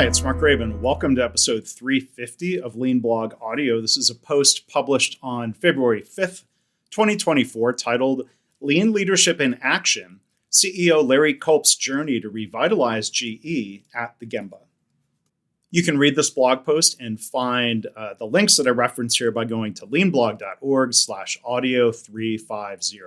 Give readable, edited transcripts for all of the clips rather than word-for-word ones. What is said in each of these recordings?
Hi, it's Mark Raven. Welcome to episode 350 of Lean Blog Audio. This is a post published on February 5th, 2024, titled Lean Leadership in Action, CEO Larry Culp's Journey to Revitalize GE at the Gemba. You can read this blog post and find the links that I reference here by going to leanblog.org/audio 350.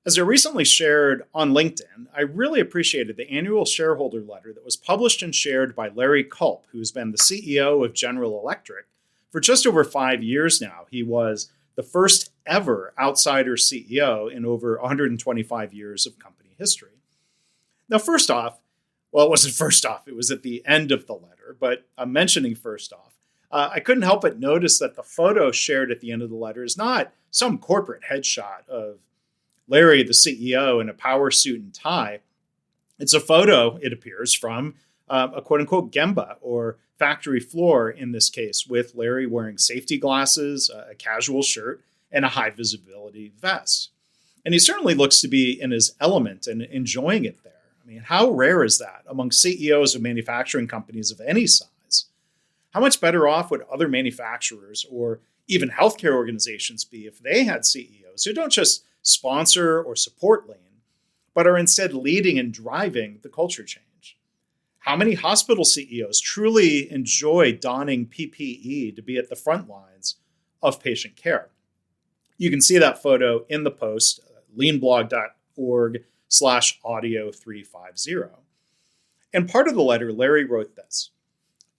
As I recently shared on LinkedIn, I really appreciated the annual shareholder letter that was published and shared by Larry Culp, who has been the CEO of General Electric for just over 5 years now. He was the first ever outsider CEO in over 125 years of company history. Now, first off, well, it wasn't first off, it was at the end of the letter, but I'm mentioning first off. I couldn't help but notice that the photo shared at the end of the letter is not some corporate headshot of Larry, the CEO, in a power suit and tie. It's a photo, it appears, from a quote-unquote Gemba, or factory floor in this case, with Larry wearing safety glasses, a casual shirt, and a high-visibility vest. And he certainly looks to be in his element and enjoying it there. I mean, how rare is that among CEOs of manufacturing companies of any size? How much better off would other manufacturers or even healthcare organizations be if they had CEOs who don't just sponsor or support Lean, but are instead leading and driving the culture change? How many hospital CEOs truly enjoy donning PPE to be at the front lines of patient care? You can see that photo in the post, leanblog.org/audio 350. And part of the letter, Larry wrote this: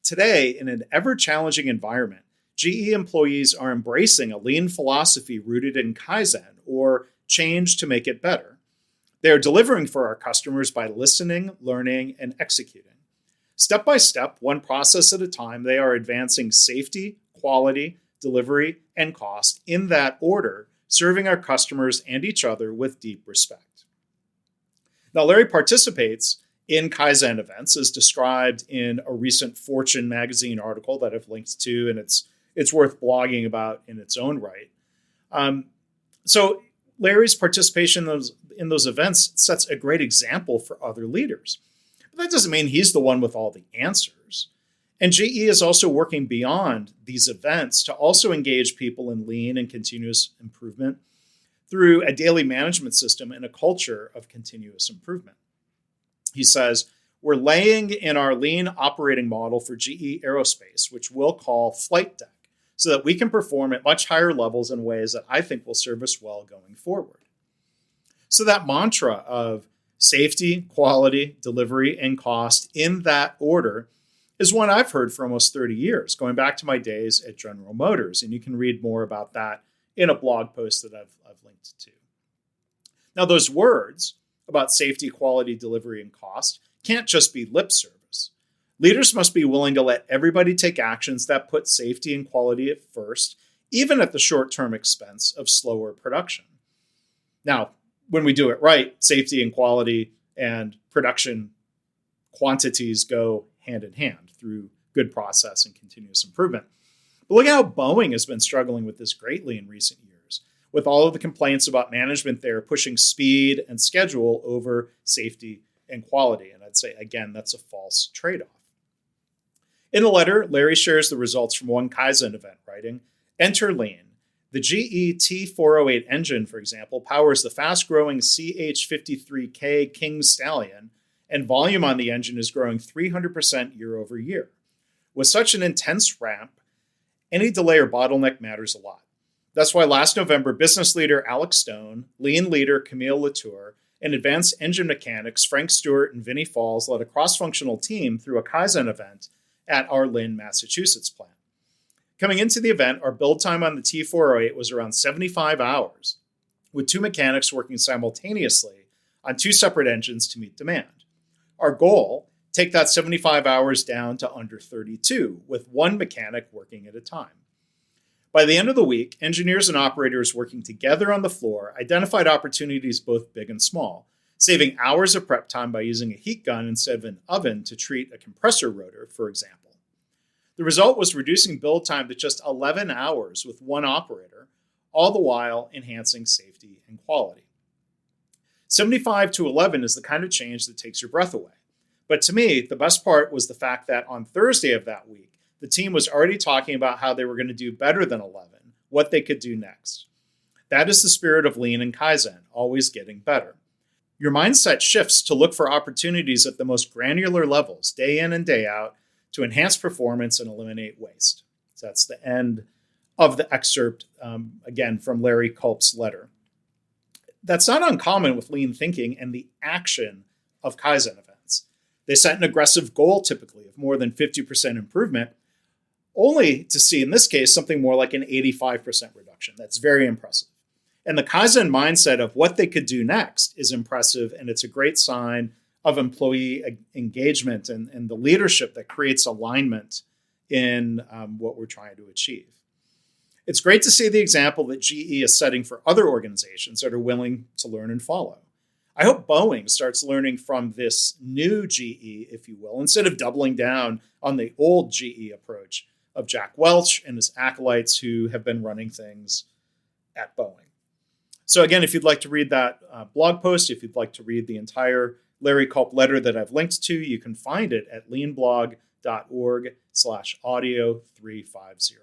"Today, in an ever-challenging environment, GE employees are embracing a lean philosophy rooted in Kaizen, or change to make it better. They are delivering for our customers by listening, learning, and executing. Step by step, one process at a time, they are advancing safety, quality, delivery, and cost in that order, serving our customers and each other with deep respect." Now, Larry participates in Kaizen events, as described in a recent Fortune magazine article that I've linked to, and it's worth blogging about in its own right. So Larry's participation in those events sets a great example for other leaders. But that doesn't mean he's the one with all the answers. And GE is also working beyond these events to also engage people in lean and continuous improvement through a daily management system and a culture of continuous improvement. He says, "We're laying in our lean operating model for GE Aerospace, which we'll call Flight Deck, so that we can perform at much higher levels in ways that I think will serve us well going forward." So that mantra of safety, quality, delivery, and cost in that order is one I've heard for almost 30 years, going back to my days at General Motors. And you can read more about that in a blog post that I've linked to. Now, those words about safety, quality, delivery, and cost can't just be lip service. Leaders must be willing to let everybody take actions that put safety and quality at first, even at the short-term expense of slower production. Now, when we do it right, safety and quality and production quantities go hand in hand through good process and continuous improvement. But look at how Boeing has been struggling with this greatly in recent years, with all of the complaints about management there pushing speed and schedule over safety and quality. And I'd say, again, that's a false trade-off. In the letter, Larry shares the results from one Kaizen event, writing, "Enter Lean. The GE T408 engine, for example, powers the fast-growing CH53K King Stallion, and volume on the engine is growing 300% year over year. With such an intense ramp, any delay or bottleneck matters a lot. That's why last November, business leader Alex Stone, lean leader Camille Latour, and advanced engine mechanics Frank Stewart and Vinnie Falls led a cross-functional team through a Kaizen event at our Lynn, Massachusetts plant. Coming into the event, our build time on the T408 was around 75 hours, with two mechanics working simultaneously on two separate engines to meet demand. Our goal, take that 75 hours down to under 32, with one mechanic working at a time. By the end of the week, engineers and operators working together on the floor identified opportunities both big and small, saving hours of prep time by using a heat gun instead of an oven to treat a compressor rotor, for example. The result was reducing build time to just 11 hours with one operator, all the while enhancing safety and quality. 75 to 11 is the kind of change that takes your breath away. But to me, the best part was the fact that on Thursday of that week, the team was already talking about how they were going to do better than 11, what they could do next. That is the spirit of Lean and Kaizen, always getting better. Your mindset shifts to look for opportunities at the most granular levels, day in and day out, to enhance performance and eliminate waste. So that's the end of the excerpt, again, from Larry Culp's letter. That's not uncommon with lean thinking and the action of Kaizen events. They set an aggressive goal, typically, of more than 50% improvement, only to see, in this case, something more like an 85% reduction. That's very impressive. And the Kaizen mindset of what they could do next is impressive, and it's a great sign of employee engagement and the leadership that creates alignment in what we're trying to achieve. It's great to see the example that GE is setting for other organizations that are willing to learn and follow. I hope Boeing starts learning from this new GE, if you will, instead of doubling down on the old GE approach of Jack Welch and his acolytes who have been running things at Boeing. So again, if you'd like to read that blog post, if you'd like to read the entire Larry Culp letter that I've linked to, you can find it at leanblog.org/audio350.